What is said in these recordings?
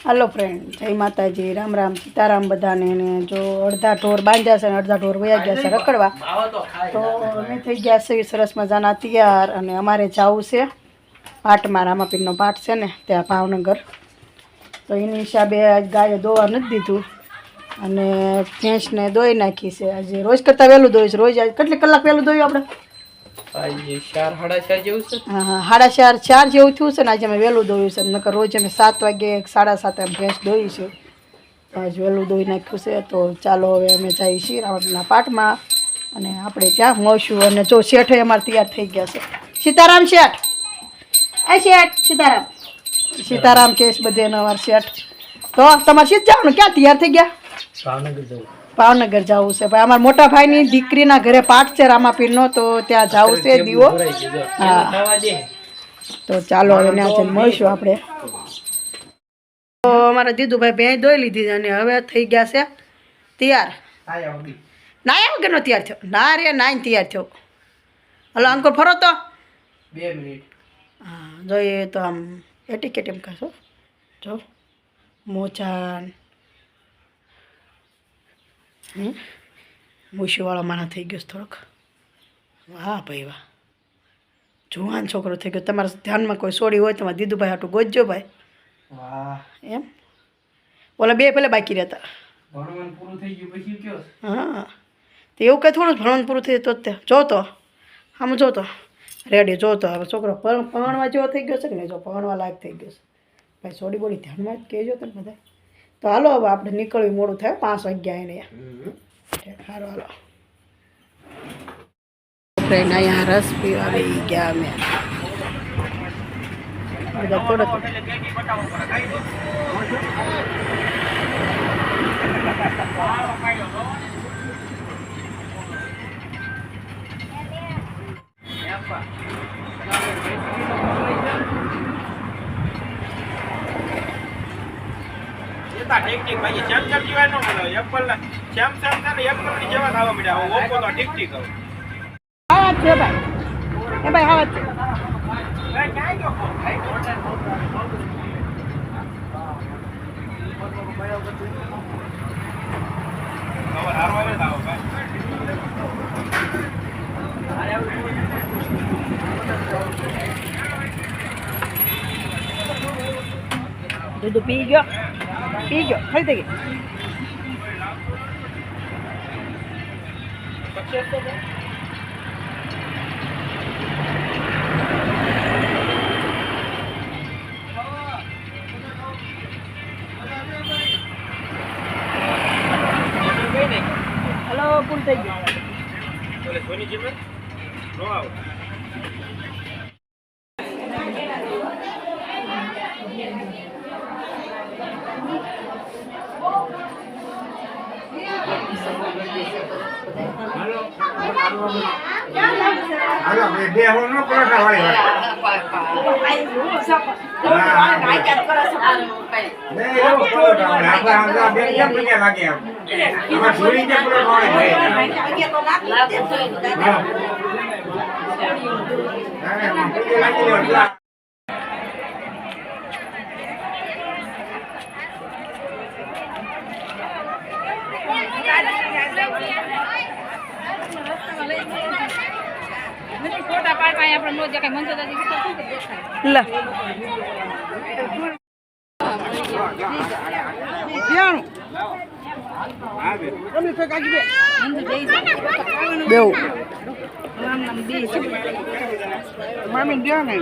Hello friend, जय माताजी, राम राम, सीताराम बधाने। ने जो अर्धा ढोर बांध्या छे ने अर्धा ढोर वया गया छे रखड़वा, तो अमे थई गया छे सरस मजाना तैयार अने अमारे जावुं छे पाटमां। रामापीरनो पाट छे ने त्यां भावनगर, तो एनी हिसाबे आज गाये दोवा नथी दीधुं अने भैंसने दोई नाखी छे। आज रोज करता वहेलुं दोईश। रोज आज કેટલી કલાક વહેલું દોયું આપણે? हाँ, 4:30 જેવું થયું છે ને આજે અમે વહેલું દોયું છે, નકર રોજ અમે 7 વાગે 7:30 ભેંસ દોઈ છે, આજ વહેલું દોઈ નાખ્યું છે। તો ચાલો હવે અમે જઈએ છીએ રામાપીરના પાટમાં અને આપણે ત્યાં મળશું। અને જો શેઠે અમારે તૈયાર થઈ ગયા છે। સીતારામ શેઠ, આ શેઠ સીતારામ સીતારામ કેસ બધે અમારા શેઠ। તો તમારે સીધ જવાનું, ક્યાં તૈયાર થઈ ગયા? ભાવનગર જવું છે ભાઈ। અમારા મોટા ભાઈની દીકરીના ઘરે પાઠ છે રામાપીરનો, તો ત્યાં જવું છે દીવો। હા, તો ચાલો હવે ત્યાં જઈને મળીશું આપણે। તો અમારા દીદુભાઈ ભેંસ દોઈ લીધી અને હવે થઈ ગયા છે તૈયાર। નાયા વગરનો તૈયાર થયો? ના રે, નાઈને તૈયાર થયો। હલો અંકલ ફરો તો 2 મિનિટ। હા, જોઈએ તો આમ એટીકેટ એમ કરશો, જો મોજાન મૂછીવાળો માણસ થઈ ગયો થોડોક। વાહ ભાઈ વાહ, જુવાન છોકરો થઈ ગયો। તમારા ધ્યાનમાં કોઈ સોડી હોય તમારે દીદુભાઈ હાટું ગોતજો ભાઈ। વાહ, એમ ઓલા બે પેલા બાકી રહેતા, ભણવાનું પૂરું થઈ ગયું પછી કયો? હા, તો એવું કંઈ થોડું ભણવાનું પૂરું થઈ તો જોતો આમ જોતો રેડી જોતો। હવે છોકરો પરણવા જેવો થઈ ગયો છે કે નહીં? જો પરણવા લાયક થઈ ગયો છે ભાઈ। સોડી બોડી ધ્યાનમાં જ કહેજો તમે બધા। તો હાલો હવે આપણે નીકળવી, મોડું થાય, 5 વાગ્યા એને। સારું હાલો ફ્રેન્ડ, અહીંયા રસ પીવા આવી ગયા અમે બધા થોડોક। ઠીક ઠીક ભાઈ, જેમ જેમ જીવાય નો મળે એપલ ને જેમ જેમ થાય એપલ ની જેવા ખાવા મળ્યા। ઓપો તો ઠીક ઠીક હવે આવા છે ભાઈ। એ ભાઈ આવા છે ભાઈ, ક્યાં ગયો ભાઈ? હવે હારો આવે લાવો ભાઈ। દૂધ પી ગયો ખાઈ દે ગઈ। હલો, પૂરું થઈ ગયું। સોની જીવન નો આવો। हेलो बे हो नो परोठा वाली नहीं यो परोठा वाला आपा हम बे केम बने लागे हम छोरी के परोठा वाली है। ફોટા પાડવા આપણે નો જે કઈ મંજો દાદી લે બેવું મામી દે ને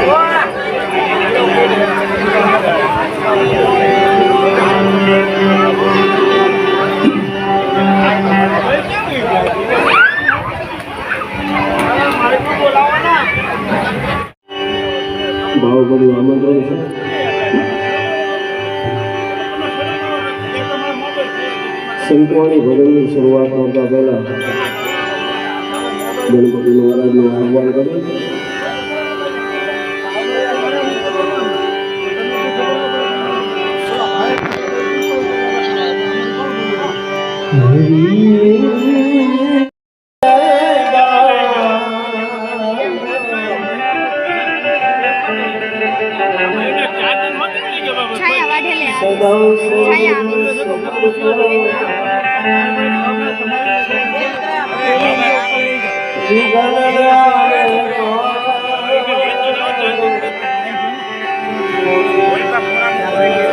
Wow. ભાવભર્યું આમંત્રણ છે. સંતવાણી ભજનની શરૂઆત કરતા પહેલા ગણપતિ મહારાજનું આહ્વાન કર્યું. છાયા વાઢેલે છાયા આવી